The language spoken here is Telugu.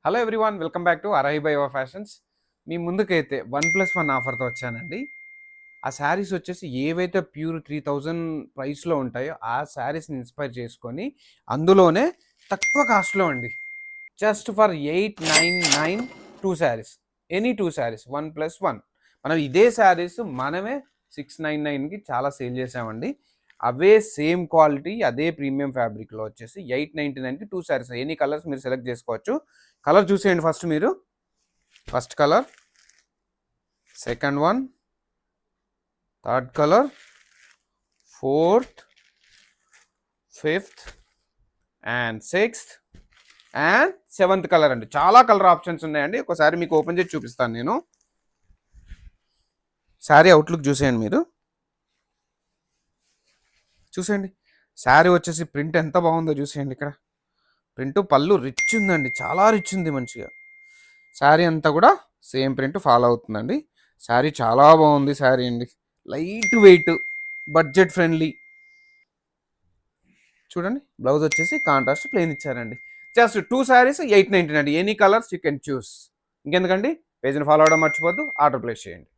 Hello everyone, welcome back to Arahi by fashions. మీ ముందుకైతే 1+1 ఆఫర్తో వచ్చానండి. ఆ శారీస్ వచ్చేసి ఏవైతే ప్యూర్ 3000 ప్రైస్లో ఉంటాయో ఆ శారీస్ని ఇన్స్పైర్ చేసుకొని అందులోనే తక్కువ కాస్ట్లో అండి. Just for 899 two saris, any two saris 1+1. మనం ఇదే శారీస్ మనమే 699కి చాలా సేల్ చేసామండి. అవే సేమ్ క్వాలిటీ, అదే ప్రీమియం ఫ్యాబ్రిక్లో వచ్చేసి 899కి టూ శారీస్. ఎనీ కలర్స్ మీరు సెలెక్ట్ చేసుకోవచ్చు. కలర్ చూసేయండి ఫస్ట్ మీరు. First colour, second one, third colour, fourth, fifth and sixth and seventh colour అండి. చాలా కలర్ ఆప్షన్స్ ఉన్నాయండి. ఒకసారి మీకు ఓపెన్ చేసి చూపిస్తాను నేను. శారీ అవుట్లుక్ చూసేయండి మీరు. చూసేయండి శారీ వచ్చేసి ప్రింట్ ఎంత బాగుందో చూసేయండి. ఇక్కడ ప్రింట్ పళ్ళు రిచ్ ఉందండి, చాలా రిచ్ ఉంది మంచిగా. శారీ అంతా కూడా సేమ్ ప్రింట్ ఫాలో అవుతుందండి. శారీ చాలా బాగుంది. శారీ అండి లైట్ వెయిట్, బడ్జెట్ ఫ్రెండ్లీ. చూడండి బ్లౌజ్ వచ్చేసి కాంట్రాస్ట్ ప్లెయిన్ ఇచ్చారండి. జస్ట్ టూ శారీస్ 899 అండి. Any colours you can choose. ఇంకెందుకండి, పేజ్ని ఫాలో అవడం మర్చిపోద్దు, ఆర్డర్ ప్లేస్ చేయండి.